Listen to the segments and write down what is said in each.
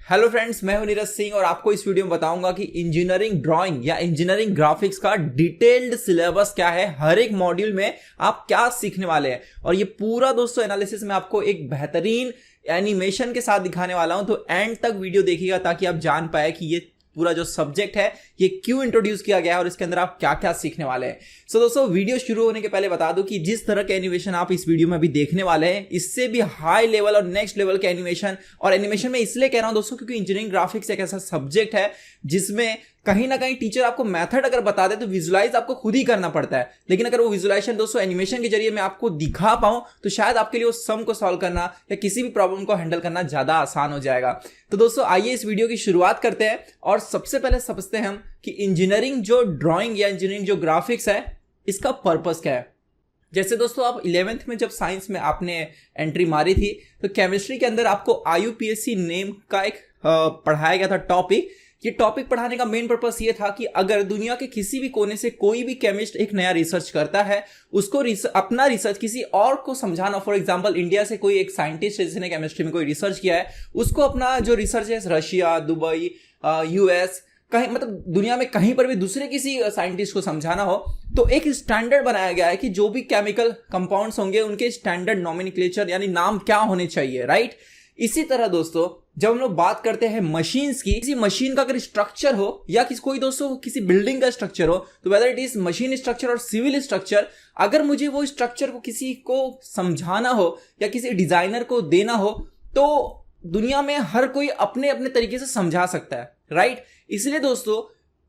Hello friends, मैं हूं नीरज सिंह और आपको इस वीडियो में बताऊंगा कि इंजीनियरिंग ड्राइंग या इंजीनियरिंग ग्राफिक्स का डिटेल्ड सिलेबस क्या है। हर एक मॉड्यूल में आप क्या सीखने वाले हैं और ये पूरा दोस्तों एनालिसिस में आपको एक बेहतरीन एनिमेशन के साथ दिखाने वाला हूं। तो एंड तक वीडियो देखिएगा ताकि आप जान पाए कि ये पूरा जो सब्जेक्ट है ये क्यों इंट्रोड्यूस किया गया है और इसके अंदर आप क्या क्या सीखने वाले हैं। सो दोस्तों, वीडियो शुरू होने के पहले बता दूं कि जिस तरह के एनिमेशन आप इस वीडियो में अभी देखने वाले हैं, इससे भी हाई लेवल और नेक्स्ट लेवल के एनिमेशन। और एनिमेशन में इसलिए कह रहा हूं दोस्तों क्योंकि इंजीनियरिंग ग्राफिक्स एक ऐसा सब्जेक्ट है जिसमें कहीं ना कहीं टीचर आपको मेथड अगर बता दे तो विजुलाइज आपको खुद ही करना पड़ता है, लेकिन अगर वो विजुलाइजेशन दोस्तों एनिमेशन के जरिए मैं आपको दिखा पाऊं तो शायद आपके लिए उस सम को सॉल्व करना या किसी भी प्रॉब्लम को हैंडल करना ज्यादा आसान हो जाएगा। तो दोस्तों आइए इस वीडियो की शुरुआत करते हैं और सबसे पहले समझते हैं हम कि इंजीनियरिंग जो ड्राइंग या इंजीनियरिंग जो ग्राफिक्स है इसका पर्पस क्या है। जैसे दोस्तों आप 11th में जब साइंस में आपने एंट्री मारी थी तो केमिस्ट्री के अंदर आपको IUPAC नेम का एक पढ़ाया गया था टॉपिक। ये टॉपिक पढ़ाने का मेन पर्पस ये था कि अगर दुनिया के किसी भी कोने से कोई भी केमिस्ट एक नया रिसर्च करता है, उसको अपना रिसर्च किसी और को समझाना। फॉर एग्जांपल इंडिया से कोई एक साइंटिस्ट है जिसने केमिस्ट्री में कोई रिसर्च किया है, उसको अपना जो रिसर्च है रशिया, दुबई, US, कहीं मतलब दुनिया में कहीं पर भी दूसरे किसी साइंटिस्ट को समझाना हो तो एक स्टैंडर्ड बनाया गया है कि जो भी केमिकल कंपाउंड्स होंगे उनके स्टैंडर्ड नॉमेनक्लेचर यानी नाम क्या होने चाहिए, राइट। इसी तरह दोस्तों जब हम लोग बात करते हैं मशीन्स की, किसी मशीन का अगर स्ट्रक्चर हो या कोई दोस्तों किसी बिल्डिंग का स्ट्रक्चर हो, तो whether it is machine structure और सिविल स्ट्रक्चर, अगर मुझे वो स्ट्रक्चर को किसी को समझाना हो या किसी डिजाइनर को देना हो तो दुनिया में हर कोई अपने अपने तरीके से समझा सकता है, राइट। इसलिए दोस्तों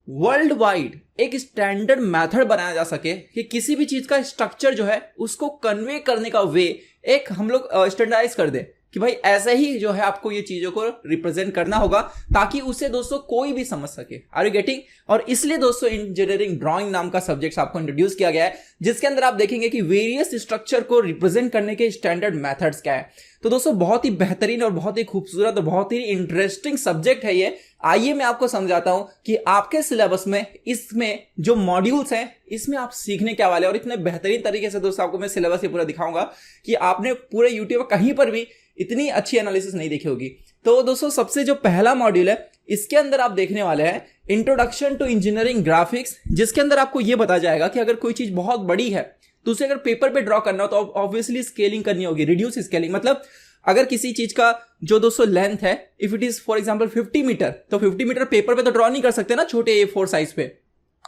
वर्ल्ड वाइड एक स्टैंडर्ड मेथड बनाया जा सके कि किसी भी चीज का स्ट्रक्चर जो है उसको कन्वे करने का वे एक हम लोग स्टैंडर्डाइज कर दे कि भाई ऐसे ही जो है आपको ये चीजों को रिप्रेजेंट करना होगा ताकि उसे दोस्तों कोई भी समझ सके। Are you getting? और इसलिए दोस्तों इंजीनियरिंग ड्राइंग नाम का सब्जेक्ट आपको इंट्रोड्यूस किया गया है जिसके अंदर आप देखेंगे कि वेरियस स्ट्रक्चर को रिप्रेजेंट करने के स्टैंडर्ड मेथड्स क्या है। तो दोस्तों बहुत ही बेहतरीन और बहुत ही खूबसूरत और बहुत ही इंटरेस्टिंग सब्जेक्ट है ये। आइए मैं आपको समझाता हूं कि आपके सिलेबस में इसमें जो मॉड्यूल्स हैं इसमें आप सीखने क्या वाले, और इतने बेहतरीन तरीके से दोस्तों आपको मैं सिलेबस ये पूरा दिखाऊंगा कि आपने पूरे यूट्यूब कहीं पर भी इतनी अच्छी एनालिसिस नहीं देखी होगी। तो दोस्तों सबसे जो पहला मॉड्यूल है इसके अंदर आप देखने वाले हैं इंट्रोडक्शन टू इंजीनियरिंग ग्राफिक्स, जिसके अंदर आपको यह बताया जाएगा कि अगर कोई चीज बहुत बड़ी है तो उसे अगर पेपर पे ड्रॉ करना हो तो ऑब्वियसली स्केलिंग करनी होगी, रिड्यूस स्केलिंग। मतलब अगर किसी चीज का जो दोस्तों लेंथ है, if it is for example 50 metre, तो 50 मीटर पेपर पे तो ड्रॉ नहीं कर सकते ना छोटे A4 साइज पे,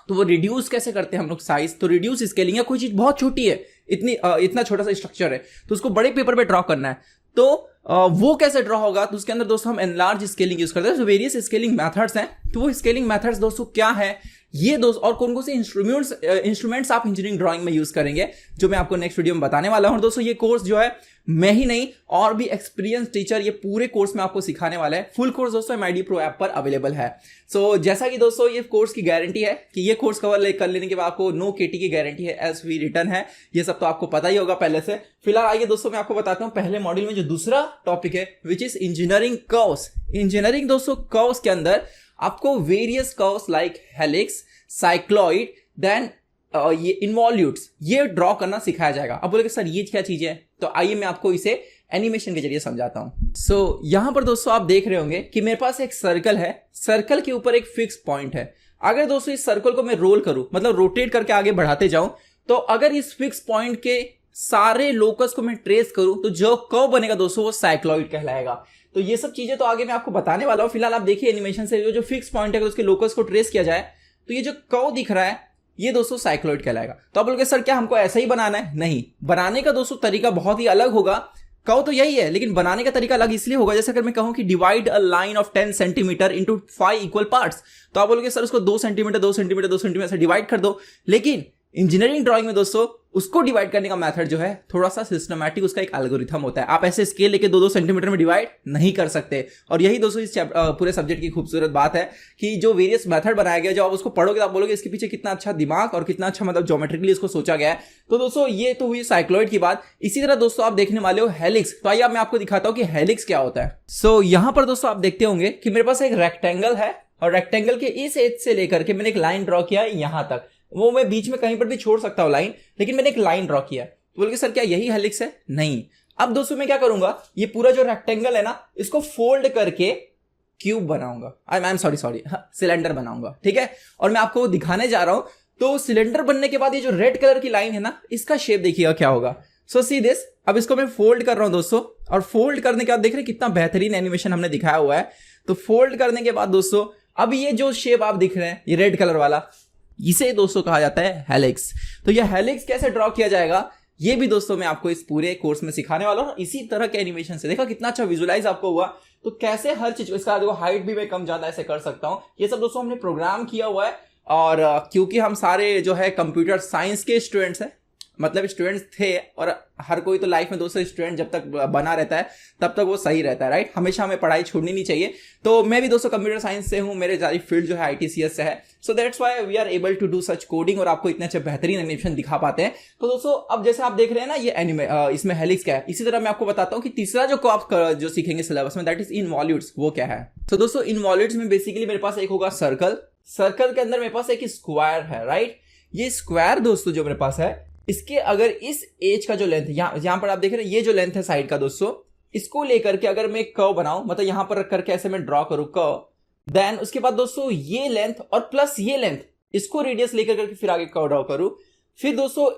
तो वो रिड्यूस कैसे करते हैं हम लोग साइज, तो रिड्यूस स्केलिंग। या कोई चीज बहुत छोटी है, इतना छोटा सा स्ट्रक्चर है तो उसको बड़े पेपर पे ड्रॉ करना है, तो वो कैसे ड्रॉ होगा, तो उसके अंदर दोस्तों हम एनलार्ज स्केलिंग यूज करते हैं। तो वेरियस स्केलिंग मेथड्स हैं, तो वो स्केलिंग मेथड्स दोस्तों क्या है ये दोस्त, और कौन कौन से इंस्ट्रूमेंट्स आप इंजीनियरिंग ड्राइंग में यूज करेंगे जो मैं आपको नेक्स्ट वीडियो में बताने वाला हूं। दोस्तों ये कोर्स जो है मैं ही नहीं और भी एक्सपीरियंस टीचर ये पूरे कोर्स में आपको सिखाने वाला है। फुल कोर्स दोस्तों MID Pro ऐप पर अवेलेबल है। सो जैसा कि दोस्तों ये कोर्स की गारंटी है कि ये कोर्स कवर कर लेने के बाद आपको नो KT की गारंटी है, एज वी रिटर्न है, ये सब तो आपको पता ही होगा पहले से। फिलहाल आइए दोस्तों मैं आपको बताता हूं पहले मॉड्यूल में जो दूसरा टॉपिक है which is engineering curves. Engineering दोस्तों कर्व्स के अंदर आपको various curves like helix, cycloid, then ये इन्वॉल्यूट्स ये ड्रॉ करना सिखाया जाएगा। अब बोलेगे सर ये क्या चीज है, तो आइए मैं आपको इसे एनिमेशन के जरिए समझाता हूं। सो यहां पर दोस्तों आप देख रहे होंगे कि मेरे पास एक सर्कल है, सर्कल के ऊपर एक फिक्स पॉइंट है। अगर दोस्तों इस सर्कल को मैं रोल करूं, मतलब रोटेट करके आगे बढ़ाते जाऊं, तो अगर इस फिक्स पॉइंट के सारे लोकस को मैं ट्रेस करूं तो जो कर्व बनेगा दोस्तों वो साइक्लॉइड कहलाएगा। तो ये सब चीजें तो आगे मैं आपको बताने वाला हूं। फिलहाल आप देखिए एनिमेशन से जो फिक्स पॉइंट है उसके लोकस को ट्रेस किया जाए तो ये जो कर्व दिख रहा है ये दोस्तों साइक्लॉइड कहलाएगा। तो आप बोलोगे सर क्या हमको ऐसा ही बनाना है? नहीं, बनाने का दोस्तों तरीका बहुत ही अलग होगा। कर्व तो यही है लेकिन बनाने का तरीका अलग इसलिए होगा, जैसे अगर मैं कहूं कि divide a line of 10 centimetre into 5 equal parts, तो आप बोलोगे सर उसको 2 सेंटीमीटर 2 सेंटीमीटर 2 सेंटीमीटर से डिवाइड कर दो। लेकिन इंजीनियरिंग ड्राइंग में दोस्तों उसको डिवाइड करने का मेथड जो है थोड़ा सा सिस्टमैटिक, उसका एक एल्गोरिथम होता है। आप ऐसे स्केल लेके 2-2 सेंटीमीटर में डिवाइड नहीं कर सकते। और यही दोस्तों इस पूरे सब्जेक्ट की खूबसूरत बात है कि जो वेरियस मेथड बनाया गया, जो आप उसको पढ़ोगे तो आप बोलोगे इसके पीछे कितना अच्छा दिमाग और कितना अच्छा मतलब ज्योमेट्रिकली इसको सोचा गया है। तो दोस्तों ये तो हुई साइक्लॉइड की बात। इसी तरह दोस्तों आप देखने वाले हो हेलिक्स। तो आइए मैं आपको दिखाता हूं कि हेलिक्स क्या होता है। सो यहां पर दोस्तों आप देखते होंगे कि मेरे पास एक रेक्टेंगल है और रेक्टेंगल के इस एज से लेकर के मैंने एक लाइन ड्रॉ किया है यहां तक। वो मैं बीच में कहीं पर भी छोड़ सकता हूं लाइन, लेकिन मैंने एक लाइन ड्रॉ किया। तो बोलोगे सर क्या यही हेलिक्स है? नहीं। अब दोस्तों मैं क्या करूंगा, ये पूरा जो रेक्टेंगल है ना इसको फोल्ड करके क्यूब बनाऊंगा, आई एम सॉरी सिलेंडर बनाऊंगा, ठीक है। और मैं आपको दिखाने जा रहा हूं। तो सिलेंडर बनने के बाद ये जो रेड कलर की लाइन है ना, इसका शेप देखिएगा क्या होगा। सो सी दिस, अब इसको मैं फोल्ड कर रहा हूं दोस्तों, और फोल्ड करने के बाद देख रहे हैं कितना बेहतरीन एनिमेशन हमने दिखाया हुआ है। तो फोल्ड करने के बाद दोस्तों अब ये जो शेप आप दिख रहे हैं, ये रेड कलर वाला, इसे दोस्तों कहा जाता है हेलिक्स। तो ये हेलिक्स कैसे ड्रॉ किया जाएगा, ये भी दोस्तों मैं आपको इस पूरे कोर्स में सिखाने वाला हूं, इसी तरह के एनिमेशन से। देखा कितना अच्छा विजुलाइज आपको हुआ। तो कैसे हर चीज, इसका देखो हाइट भी मैं कम ज्यादा ऐसे कर सकता हूं, ये सब दोस्तों हमने प्रोग्राम किया हुआ है। और क्योंकि हम सारे जो है कंप्यूटर साइंस के स्टूडेंट्स हैं, मतलब स्टूडेंट्स थे, और हर कोई तो लाइफ में दोस्तों स्टूडेंट जब तक बना रहता है तब तक वो सही रहता है, राइट। हमेशा हमें पढ़ाई छोड़नी नहीं चाहिए। तो मैं भी दोस्तों कंप्यूटर साइंस से हूं, मेरे सारी फील्ड जो है ITCS से है। So that's why we are able to do such coding, और आपको इतने अच्छे बेहतरीन एनिमेशन दिखा पाते हैं। तो दोस्तों अब जैसे आप देख रहे हैं ना, ये इसमें हेलिक्स क्या है, इसी तरह मैं आपको बताता हूं कि तीसरा जो आप जो सीखेंगे सिलेबस में, दैट इज इनवॉल्यूट्स, वो क्या है। तो दोस्तों इनवॉल्यूट्स में बेसिकली मेरे पास एक होगा सर्कल, सर्कल के अंदर मेरे पास एक स्क्वायर है, राइट। ये स्क्वायर दोस्तों जो मेरे पास है, इसके अगर इस एज का जो लेंथ है, यहां पर आप देख रहे हैं, ये जो लेंथ है साइड का दोस्तों, इसको लेकर के अगर मैं एक कर्व बनाऊं, मतलब यहां पर रख करके ऐसे मैं ड्रॉ करूं कर्व, देन उसके बाद दोस्तों ये लेंथ और प्लस ये लेंथ, इसको रेडियस लेकर करके फिर आगे कर्व ड्रॉ करूं, फिर दोस्तों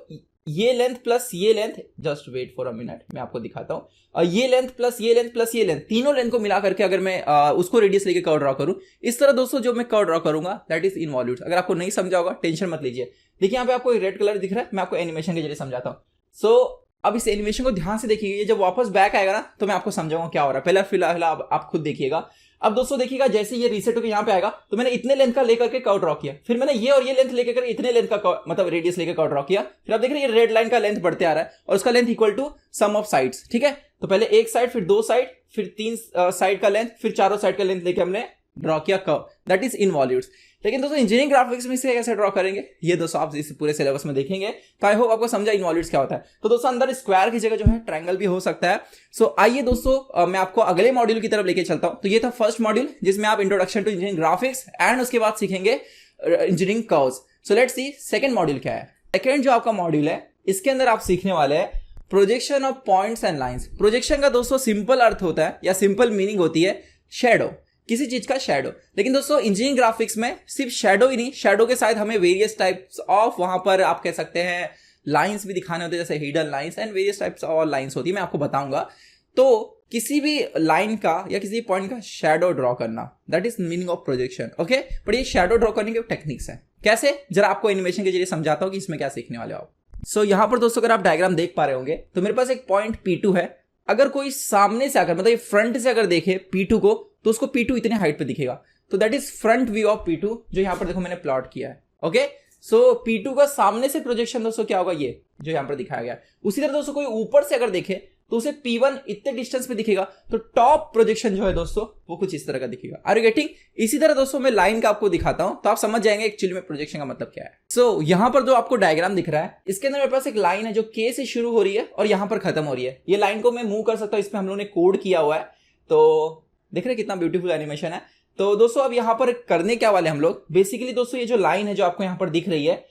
ये लेंथ प्लस ये length, just wait for a minute, मैं आपको दिखाता हूं, ये लेंथ प्लस ये लेंथ प्लस ये लेंथ, तीनों लेंथ को मिला करके अगर मैं उसको रेडियस लेके कर्व ड्रॉ करूं, इस तरह दोस्तों जो मैं कर्व ड्रॉ करूंगा दैट इज इनवॉल्यूट्स। अगर आपको नहीं समझा होगा टेंशन मत लीजिए। देखिए यहाँ पे आपको रेड कलर दिख रहा है, मैं आपको एनिमेशन के जरिए समझाता हूँ। सो अब इस एनिमेशन को ध्यान से देखिए, जब वापस बैक आएगा ना तो मैं आपको समझाऊंगा क्या हो रहा है। पहले फिलहाल आप खुद देखिएगा। अब दोस्तों देखिएगा, जैसे ये रीसेट होकर यहाँ पे आएगा तो मैंने इतने लेंथ का लेकर के कर्व ड्रॉ किया, फिर मैंने ये और ये लेंथ लेकर इतने लेंथ का मतलब रेडियस लेकर कर्व ड्रॉ किया, फिर आप देख रहे हैं ये रेड लाइन का लेंथ बढ़ते आ रहा है और उसका length equal to sum of sides, ठीक है। तो पहले एक साइड, फिर दो साइड, फिर तीन साइड का लेंथ, फिर चारों साइड का लेंथ लेके हमने ड्रॉ किया कर्व, दैट इज इनवॉल्यूट्स। लेकिन दोस्तों इंजीनियरिंग ग्राफिक्स में इसे कैसे ड्रॉ करेंगे, ये दोस्तों आप इस पूरे सिलेबस में देखेंगे। तो आई होप आपको समझा इनवॉल्यूट्स क्या होता है। तो दोस्तों अंदर स्क्वायर की जगह जो है ट्रायंगल भी हो सकता है। सो आइए दोस्तों मैं आपको अगले मॉड्यूल की तरफ लेके चलता हूं। तो ये था फर्स्ट मॉड्यूल जिसमें आप introduction to engineering graphics and उसके बाद सीखेंगे engineering curves. So let's see second module क्या है। सेकंड जो आपका मॉड्यूल है, इसके अंदर आप सीखने वाले हैं projection of points and lines. Projection का दोस्तों सिंपल अर्थ होता है या सिंपल मीनिंग होती है शेडो, किसी चीज का शेडो। लेकिन दोस्तों इंजीनियरिंग ग्राफिक्स में सिर्फ शेडो ही नहीं, शेडो के साथ हमें वेरियस टाइप्स ऑफ, वहां पर आप कह सकते हैं लाइंस भी दिखाने होते हैं, जैसे hidden lines and various types और लाइंस होती है, मैं आपको बताऊंगा। तो किसी भी लाइन का या किसी पॉइंट का शेडो ड्रॉ करना, that is meaning of projection, okay. But ये शेडो ड्रॉ करने के टेक्निक्स हैं, कैसे जरा आपको एनिमेशन के जरिए समझाता हूं कि इसमें क्या सीखने वाले हो आप। सो यहां पर दोस्तों अगर आप डायग्राम देख पा रहे होंगे तो मेरे पास एक पॉइंट P2 है। अगर कोई सामने से आकर, मतलब ये फ्रंट से अगर देखे P2 को, तो उसको P2 इतने हाइट पे दिखेगा। तो that is front view of P2, जो यहां पर देखो मैंने प्लॉट किया है, ओके। सो P2 का सामने से प्रोजेक्शन दोस्तों क्या होगा, ये जो यहां पर दिखाया गया है। उसी तरह दोस्तों कोई ऊपर से अगर देखे तो उसे P1 इतने डिस्टेंस पे दिखेगा। तो टॉप प्रोजेक्शन जो है दोस्तों वो कुछ इस तरह का दिखेगा। Are you getting? इसी तरह दोस्तों मैं लाइन का आपको दिखाता हूं तो आप समझ जाएंगे एक्चुअली में प्रोजेक्शन का मतलब क्या है। सो यहां पर जो आपको डायग्राम दिख रहा है, इसके अंदर मेरे पास एक लाइन है जो K से शुरू हो रही है और यहां पर खत्म हो रही है। ये लाइन को मैं मूव कर सकता हूं, इसमें हम लोगों ने कोड किया हुआ है। तो देख रहे हैं कितना ब्यूटीफुल एनिमेशन है। तो दोस्तों अब यहां पर करने क्या वाले हम लोग, बेसिकली दोस्तों ये जो लाइन है जो आपको यहां पर दिख रही है,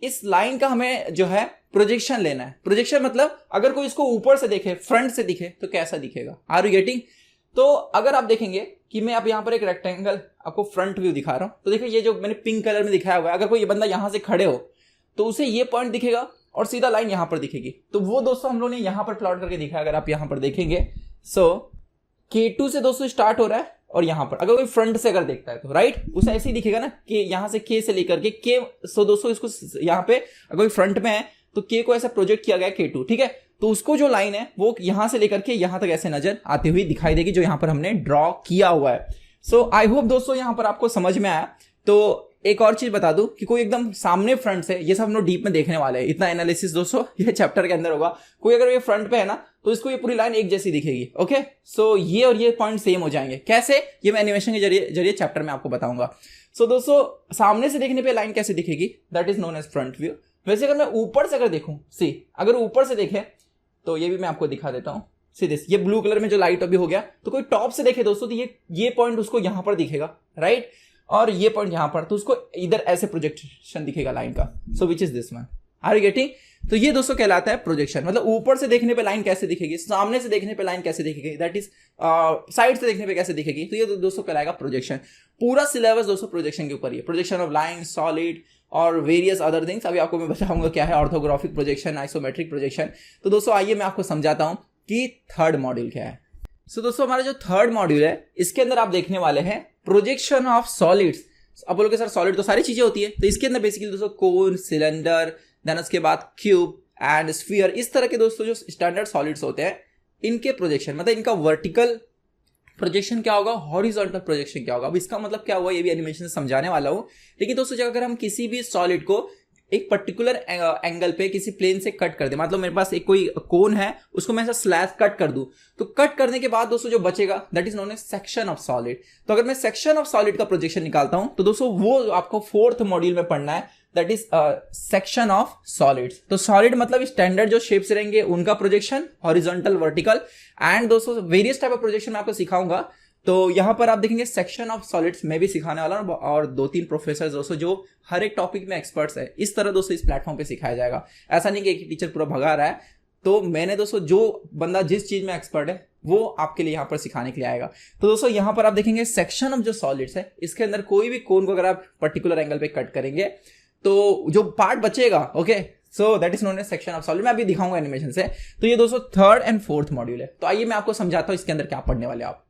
इस लाइन का हमें जो है प्रोजेक्शन लेना है। प्रोजेक्शन मतलब अगर कोई इसको ऊपर से देखे, फ्रंट से दिखे तो कैसा दिखेगा। Are you getting? तो अगर आप देखेंगे कि मैं अब यहां पर एक रेक्टेंगल आपको फ्रंट व्यू दिखा रहा हूं, तो देखिए ये जो मैंने पिंक कलर में दिखाया हुआ है, अगर कोई ये बंदा यहां से खड़े हो तो उसे ये पॉइंट दिखेगा और सीधा लाइन यहां पर दिखेगी। तो वो दोस्तों हम लोगों ने यहां पर प्लॉट करके दिखाया। अगर आप यहां पर देखेंगे, सो K2 से दोस्तों स्टार्ट हो रहा है और यहां पर अगर कोई फ्रंट से अगर देखता है तो राइट उसे ऐसे ही दिखेगा ना कि यहां से K से लेकर के K। सो दोस्तों इसको यहां पे अगर कोई फ्रंट में है तो K को ऐसा प्रोजेक्ट किया गया है K2, ठीक है। तो उसको जो लाइन है वो यहां से लेकर के यहां तक ऐसे नजर आती हुई दिखाई देगी, जो यहां पर हमने ड्रॉ किया हुआ है। सो आई होप दोस्तों यहां पर आपको समझ में आया। तो एक और चीज बता दूं कि कोई एकदम सामने फ्रंट से, ये सब हम लोग डीप में देखने वाले हैं, इतना एनालिसिस दोस्तों ये चैप्टर के अंदर होगा। कोई अगर ये फ्रंट पे है ना तो इसको ये पूरी लाइन एक जैसी दिखेगी, ओके। सो ये और ये पॉइंट सेम हो जाएंगे। कैसे? ये मैं एनिमेशन के जरिए चैप्टर में आपको बताऊंगा। सो दोस्तों सामने से देखने पे लाइन कैसे दिखेगी, that is known as front view. वैसे अगर मैं ऊपर से अगर देखूं, सी अगर ऊपर से देखे तो ये भी मैं आपको दिखा देता हूं। सी दिस, ये ब्लू कलर में जो लाइट अभी हो गया, तो कोई टॉप से देखे दोस्तों तो ये पॉइंट उसको यहां पर दिखेगा, राइट। और ये पॉइंट यहां पर, तो उसको इधर ऐसे प्रोजेक्शन दिखेगा लाइन का। So which is this one? Are you getting? तो ये दोस्तों कहलाता है प्रोजेक्शन। मतलब ऊपर से देखने पे लाइन कैसे दिखेगी, सामने से देखने पे लाइन कैसे दिखेगी, दैट इज साइड से देखने पे कैसे दिखेगी, तो ये दोस्तों कहलाएगा प्रोजेक्शन। पूरा सिलेबस दोस्तों प्रोजेक्शन के ऊपर ही है, प्रोजेक्शन ऑफ लाइन, सॉलिड और वेरियस अदर थिंग्स। अभी आपको मैं बताऊंगा क्या है ऑर्थोग्राफिक प्रोजेक्शन, आइसोमेट्रिक प्रोजेक्शन। तो दोस्तों आइए मैं आपको समझाता हूं कि थर्ड मॉड्यूल क्या है। सो दोस्तों हमारा जो थर्ड मॉड्यूल है इसके अंदर आप देखने वाले हैं प्रोजेक्शन ऑफ सॉलिड्स। अब बोलोगे सर सॉलिड तो सारी चीजें होती है, तो इसके अंदर बेसिकली दोस्तों कोन, सिलेंडर, देन उसके बाद क्यूब एंड स्फीयर, इस तरह के दोस्तों जो स्टैंडर्ड सॉलिड्स होते हैं इनके प्रोजेक्शन, मतलब इनका वर्टिकल प्रोजेक्शन क्या होगा, हॉरिजॉन्टल प्रोजेक्शन क्या होगा। अब इसका मतलब क्या हुआ ये भी एनिमेशन से समझाने वाला हूं। लेकिन दोस्तों अगर हम किसी भी सॉलिड को एक पर्टिकुलर एंगल पे किसी प्लेन से कट कर दे, मतलब मेरे पास एक कोई कोन है उसको मैं ऐसा स्लैश कट कर दूं, तो कट करने के बाद दोस्तों जो बचेगा that is known as section of solid. तो अगर मैं सेक्शन ऑफ सॉलिड का प्रोजेक्शन निकालता हूं तो दोस्तों वो आपको फोर्थ मॉड्यूल में पढ़ना है, that is section of solids. तो सॉलिड मतलब स्टैंडर्ड जो शेप्स रहेंगे उनका प्रोजेक्शन, हॉरिजॉन्टल, वर्टिकल एंड दोस्तों वेरियस टाइप ऑफ प्रोजेक्शन मैं आपको सिखाऊंगा। तो यहां पर आप देखेंगे सेक्शन ऑफ सॉलिड्स मैं भी सिखाने वाला हूं और 2-3 प्रोफेसर दोस्तों जो हर एक टॉपिक में एक्सपर्ट्स है। इस तरह दोस्तों इस प्लेटफॉर्म पे सिखाया जाएगा, ऐसा नहीं कि एक टीचर पूरा भगा रहा है। तो मैंने दोस्तों जो बंदा जिस चीज में एक्सपर्ट है वो आपके लिए यहाँ पर सिखाने के लिए आएगा। तो दोस्तों यहाँ पर आप देखेंगे सेक्शन ऑफ जो सॉलिड्स है इसके अंदर कोई भी कोन को अगर आप पर्टिकुलर एंगल पे कट करेंगे तो जो पार्ट बचेगा, okay, so that is known as section of solid. मैं अभी दिखाऊंगा एनिमेशन से। तो ये दोस्तों थर्ड एंड फोर्थ मॉड्यूल है। तो आइए मैं आपको समझाता हूं इसके अंदर क्या पढ़ने वाले आप।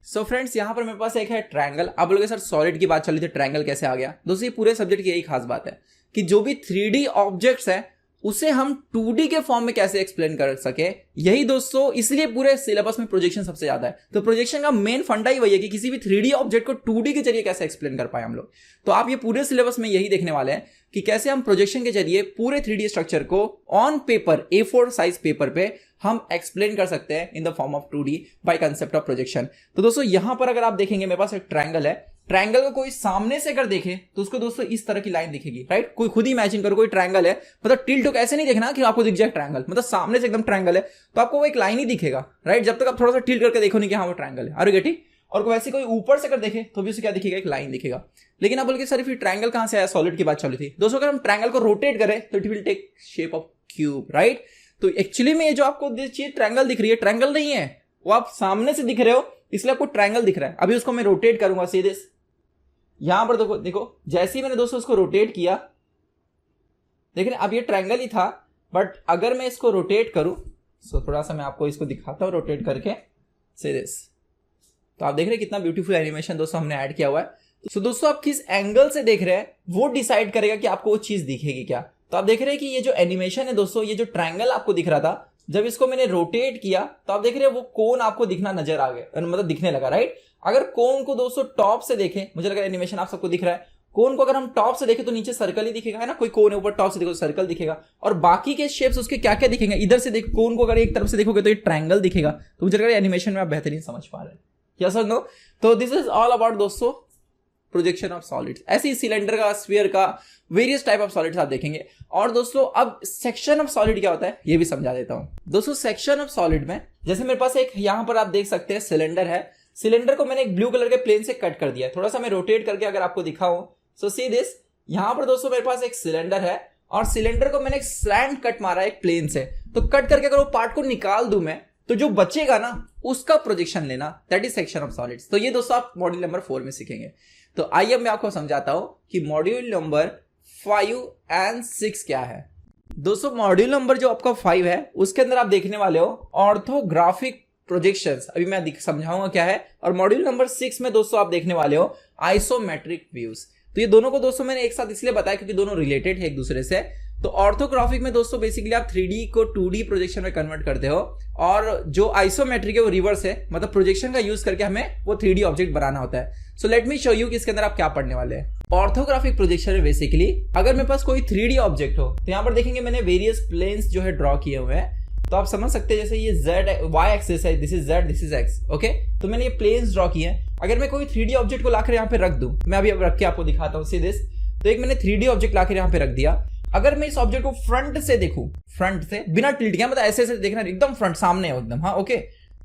सो फ्रेंड्स यहाँ पर मेरे पास एक है ट्रायंगल। आप बोलोगे सर सॉलिड की बात चल रही थी, ट्रायंगल कैसे आ गया? दोस्तों ये पूरे सब्जेक्ट की यही खास बात है कि जो भी 3D ऑब्जेक्ट्स है उसे हम 2D के फॉर्म में कैसे एक्सप्लेन कर सके। यही दोस्तों इसलिए पूरे सिलेबस में प्रोजेक्शन सबसे ज्यादा है। तो प्रोजेक्शन का मेन फंडा ही वही है कि किसी भी 3D ऑब्जेक्ट को 2D के जरिए कैसे एक्सप्लेन कर पाए हम लोग। तो आप ये पूरे सिलेबस में यही देखने वाले हैं कि कैसे हम प्रोजेक्शन के जरिए पूरे 3D स्ट्रक्चर को on paper, A4 size paper पे हम एक्सप्लेन कर सकते हैं in the form of 2D by concept of projection. तो दोस्तों यहां पर अगर आप देखेंगे मेरे पास एक ट्रायंगल है। ट्रायंगल को कोई सामने से अगर देखे तो उसको दोस्तों इस तरह की लाइन दिखेगी, राइट? कोई खुद ही इमेजिन करो कोई ट्रायंगल है, मतलब टिल्ट होकर ऐसे नहीं देखना कि आपको दिख जाए ट्रायंगल, मतलब सामने से एकदम ट्रायंगल है तो आपको वो एक लाइन ही दिखेगा, राइट? जब तक आप थोड़ा सा टिल्ट करके देखो नहीं कि हाँ वो ट्रायंगल है। Are you getting? और वैसे कोई ऊपर से अगर देखे तो भी उसे क्या दिखेगा, एक लाइन दिखेगा। लेकिन आप बोलोगे सर फिर ट्रायंगल कहां से आया, सॉलिड की बात चल रही थी। दोस्तों अगर हम ट्रायंगल को रोटेट करें तो it will take shape of cube, right? तो एक्चुअली में ये जो आपको चीज ट्रायंगल दिख रही है, ट्रायंगल नहीं है, वो आप सामने से दिख रहे हो इसलिए आपको ट्रायंगल दिख रहा है। अभी उसको मैं रोटेट करूंगा सीधे यहां पर, देखो जैसे ही मैंने दोस्तों उसको रोटेट किया, देख रहे अब ये ट्रायंगल ही था, बट अगर मैं इसको रोटेट करूं तो थोड़ा सा मैं आपको इसको दिखाता हूं रोटेट करके सीधे, तो आप देख रहे हैं कितना ब्यूटीफुल एनिमेशन दोस्तों हमने ऐड किया हुआ है। तो दोस्तों आप किस एंगल से देख रहे हैं वो डिसाइड करेगा कि आपको वो चीज दिखेगी क्या। तो आप देख रहे हैं कि ये जो एनिमेशन है दोस्तों, ये जो ट्रायंगल आपको दिख रहा था, जब इसको मैंने रोटेट किया तो आप देख रहे हैं वो कोन आपको दिखना नजर आ गया, मतलब दिखने लगा, राइट? अगर कोन को दोस्तों टॉप से देखें, मुझे लगा एनिमेशन आप सबको दिख रहा है, कोन को अगर हम टॉप से देखें तो नीचे सर्कल ही दिखेगा, है ना? कोई कोन है ऊपर, टॉप से देखो तो सर्कल दिखेगा, और बाकी के शेप्स उसके क्या क्या दिखेंगे। इधर से देखो कोन को अगर एक तरफ से देखोगे तो ये ट्रायंगल दिखेगा। तो मुझे लगा एनिमेशन में आप बेहतरीन समझ पा रहे हैं, यस और नो? तो दिस इज ऑल अबाउट दोस्तों प्रोजेक्शन ऑफ सॉलिड्स। ऐसे ही सिलेंडर का, स्फीयर का, वेरियस टाइप ऑफ सॉलिड्स आप देखेंगे। और दोस्तों अब सेक्शन ऑफ सॉलिड क्या होता है ये भी समझा देता हूं। दोस्तों सेक्शन ऑफ सॉलिड में जैसे मेरे पास एक यहां पर आप देख सकते हैं सिलेंडर है। सिलेंडर को मैंने एक ब्लू कलर के प्लेन से कट कर दिया। थोड़ा सा मैं रोटेट करके अगर आपको दिखाऊं, सो सी दिस, यहां पर दोस्तों मेरे पास एक सिलेंडर है और सिलेंडर को मैंने एक स्लैंट कट मारा है एक प्लेन से। तो कट करके अगर वो पार्ट को निकाल दूं मैं, तो जो बचेगा ना उसका प्रोजेक्शन लेना, that is section of solids. तो ये दोस्तों आप मॉड्यूल नंबर 4 में सीखेंगे। तो आइए मैं आपको समझाता हूं कि मॉड्यूल नंबर 5 एंड 6 क्या है। दोस्तों मॉड्यूल नंबर जो आपका 5 है उसके अंदर आप देखने वाले हो ऑर्थोग्राफिक प्रोजेक्शंस, अभी मैं समझाऊंगा क्या है। और मॉड्यूल नंबर 6 में दोस्तों आप देखने वाले हो आइसोमेट्रिक व्यूज। तो ये दोनों को दोस्तों मैंने एक साथ इसलिए बताया क्योंकि दोनों रिलेटेड है एक दूसरे से। तो ऑर्थोग्राफिक में दोस्तों बेसिकली आप 3D को 2D प्रोजेक्शन में कन्वर्ट करते हो, और जो आइसोमेट्रिक है वो रिवर्स है, मतलब प्रोजेक्शन का यूज करके हमें वो 3D ऑब्जेक्ट बनाना होता है। So let me show you कि इसके अंदर आप क्या पढ़ने वाले हैं। ऑर्थोग्राफिक प्रोजेक्शन में बेसिकली अगर मेरे पास कोई 3D ऑब्जेक्ट हो तो यहाँ पर देखेंगे मैंने वेरियस प्लेन्स जो है ड्रॉ किए हुए हैं। तो आप समझ सकते हैं जैसे ये Z Y एक्सिस है, this is Z, this is X, okay? तो मैंने ये प्लेन्स ड्रॉ किए हैं। अगर मैं कोई 3D ऑब्जेक्ट को लाकर यहाँ पे रख दूं, मैं अभी रख के आपको दिखाता हूँ, सी दिस। तो एक मैंने 3D ऑब्जेक्ट लाकर यहाँ पे रख दिया। अगर मैं इस ऑब्जेक्ट को फ्रंट से देखूं, फ्रंट से बिना टिल्ट किया, मतलब ऐसे ऐसे देखना, एकदम फ्रंट सामने है एकदम, हाँ ओके?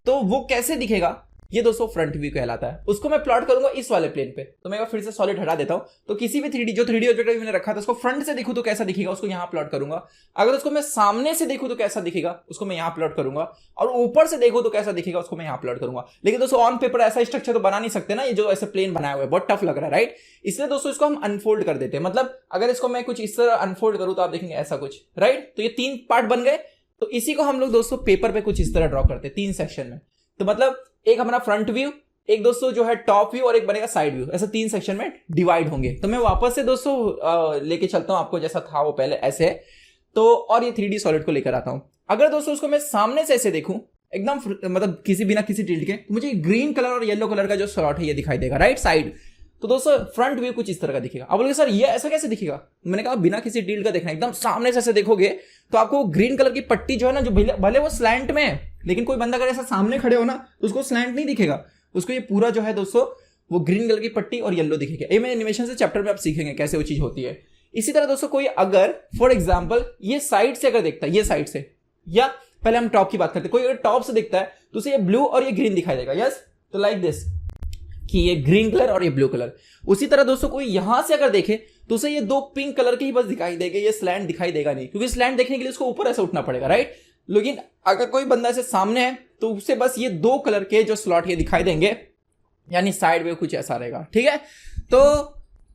तो वो कैसे दिखेगा? ये दोस्तों फ्रंट व्यू कहलाता है। उसको मैं प्लॉट करूंगा इस वाले प्लेन पे, तो मैं फिर से सॉलिड हटा देता हूं। तो किसी भी 3D जो 3D ऑब्जेक्ट मैंने रखा था उसको फ्रंट से देखूं तो कैसा दिखेगा, उसको यहां प्लॉट करूंगा। अगर उसको मैं सामने से देखूं तो कैसा दिखेगा, उसको मैं यहां प्लॉट करूंगा। और ऊपर से देखूं तो कैसा दिखेगा, उसको मैं यहां प्लॉट करूंगा। लेकिन दोस्तों ऑन पेपर ऐसा स्ट्रक्चर तो बना नहीं सकते ना, ये जो ऐसे प्लेन बनाया हुआ है बहुत टफ लग रहा है, राइट। इसलिए दोस्तों इसको हम अनफोल्ड कर देते हैं। मतलब अगर इसको मैं कुछ इस तरह अनफोल्ड करूं तो आप देखेंगे ऐसा कुछ, राइट। तो ये 3 पार्ट बन गए। तो इसी को हम लोग दोस्तों पेपर पे कुछ इस तरह ड्रॉ करते हैं 3 सेक्शन में। तो मतलब एक हमारा फ्रंट व्यू, एक दोस्तों जो है टॉप व्यू और एक बनेगा साइड व्यू, ऐसे 3 सेक्शन में डिवाइड होंगे। तो मैं वापस से दोस्तों लेके चलता हूं आपको, जैसा था वो पहले ऐसे। तो और ये 3D सॉलिड को लेकर आता हूं। अगर दोस्तों उसको मैं सामने से ऐसे देखूं एकदम मतलब किसी बिना किसी टिल्ट के, तो मुझे ग्रीन कलर और येलो कलर का जो स्लॉट है ये दिखाई देगा, राइट साइड। तो दोस्तों फ्रंट व्यू कुछ इस तरह का दिखेगा। अब बोलोगे सर ये ऐसा कैसे दिखेगा, मैंने कहा बिना किसी टिल्ट का देखना, एकदम सामने से ऐसे देखोगे तो आपको ग्रीन कलर की पट्टी जो है ना, जो भले वो स्लैंट में है, लेकिन कोई बंदा अगर ऐसा सामने खड़े हो ना तो उसको स्लैंट नहीं दिखेगा, उसको ये पूरा जो है दोस्तों वो ग्रीन कलर की पट्टी और येलो दिखेगा। ये मैं एनिमेशन से चैप्टर में आप सीखेंगे कैसे वो चीज होती है। इसी तरह दोस्तों कोई अगर फॉर एग्जांपल ये साइड से अगर देखता है, ये साइड से, या पहले हम टॉप की बात करते हैं, कोई अगर टॉप से देखता है तो उसे ये ब्लू और ये ग्रीन दिखाई देगा, यस। तो लाइक दिस कि ये ग्रीन कलर और ये ब्लू कलर। उसी तरह दोस्तों कोई यहां से अगर देखे तो उसे ये 2 पिंक कलर के ही बस दिखाई देगा, ये स्लैंट दिखाई देगा नहीं, क्योंकि स्लैंट देखने के लिए उसको ऊपर ऐसे उठना पड़ेगा, राइट। लेकिन अगर कोई बंदा ऐसे सामने है तो उसे बस ये 2 कलर के जो स्लॉट ये दिखाई देंगे, यानी साइड में कुछ ऐसा रहेगा, ठीक है। तो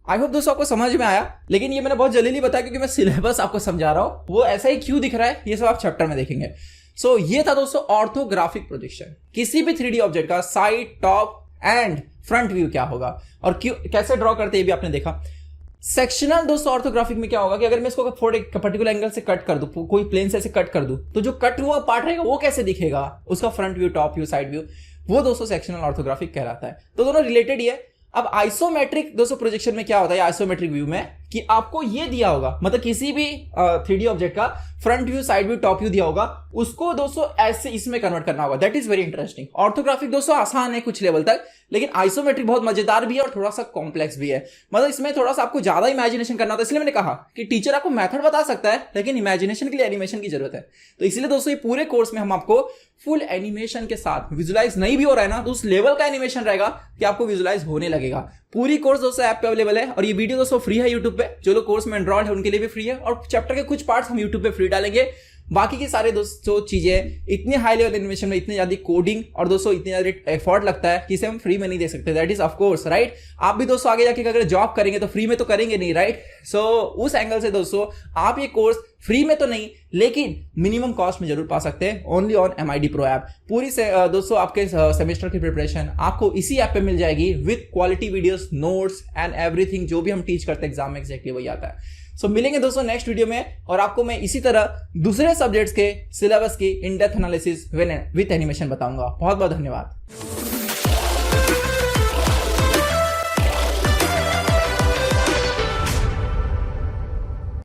आई होप दोस्तों आपको समझ में आया। लेकिन ये मैंने बहुत जल्दी नहीं बताया क्योंकि मैं सिलेबस आपको समझा रहा हूं, वो ऐसा ही क्यों दिख रहा है ये सब आप चैप्टर में देखेंगे। सो ये था दोस्तों ऑर्थोग्राफिक प्रोजेक्शन। किसी भी 3D ऑब्जेक्ट का side, top and front view क्या होगा और क्यों कैसे ड्रॉ करते हैं ये भी आपने देखा। सेक्शनल दोस्तों ऑर्थोग्राफिक में क्या होगा कि अगर मैं इसको फोर एक पर्टिकुलर एंगल से कट कर दूं, कोई प्लेन से ऐसे कट कर दूं, तो जो कट हुआ पार्ट रहेगा वो कैसे दिखेगा, उसका front view, top view, side view, वो दोस्तों सेक्शनल ऑर्थोग्राफिक कहलाता है। तो दोनों रिलेटेड ही है। अब आइसोमेट्रिक दोस्तों प्रोजेक्शन में क्या होता है, आइसोमेट्रिक व्यू में कि आपको ये दिया होगा, मतलब किसी भी 3D ऑब्जेक्ट का front view, side view, top view दिया होगा, उसको दोस्तों ऐसे इसमें कन्वर्ट करना होगा। That is very interesting. Orthographic दोस्तों आसान है कुछ लेवल तक, लेकिन आइसोमेट्रिक बहुत मजेदार भी है और थोड़ा सा कॉम्प्लेक्स भी है। मतलब इसमें थोड़ा सा आपको ज्यादा इमेजिनेशन करना होता है। इसलिए मैंने कहा कि टीचर आपको मेथड बता सकता है, लेकिन इमेजिनेशन के लिए एनिमेशन की जरूरत है। तो इसलिए दोस्तों ये पूरे कोर्स में हम आपको फुल एनिमेशन के साथ, विजुलाइज नहीं भी हो रहा है ना तो उस लेवल का एनिमेशन रहेगा कि आपको विजुलाइज होने लगेगा। पूरी कोर्स दोस्तों ऐप पे अवेलेबल है और ये वीडियो दोस्तों फ्री है यूट्यूब पे। जो लोग कोर्स में एनरोल्ड है उनके लिए भी फ्री है और चैप्टर के कुछ पार्ट्स हम यूट्यूब पे फ्री डालेंगे। बाकी की सारे दोस्तों चीजें इतने हाई लेवल एनिमेशन में इतनी ज्यादा कोडिंग और दोस्तों इतनी ज्यादा एफर्ट लगता है कि इसे हम फ्री में नहीं दे सकते। That is of course right. आप भी दोस्तों आगे जाके अगर जॉब करेंगे तो फ्री में तो करेंगे नहीं, राइट। सो उस एंगल से दोस्तों आप ये कोर्स फ्री में तो नहीं लेकिन मिनिमम कॉस्ट में जरूर पा सकते हैं, only on MID Pro app. पूरी से दोस्तों आपके सेमेस्टर की प्रिपरेशन आपको इसी ऐप पे मिल जाएगी with quality videos, notes and everything. जो भी हम टीच करते हैं एग्जाम में एग्जैक्टली वही आता है। सो मिलेंगे दोस्तों नेक्स्ट वीडियो में और आपको मैं इसी तरह दूसरे सब्जेक्ट्स के सिलेबस की in depth analysis with animation बताऊंगा। बहुत बहुत धन्यवाद।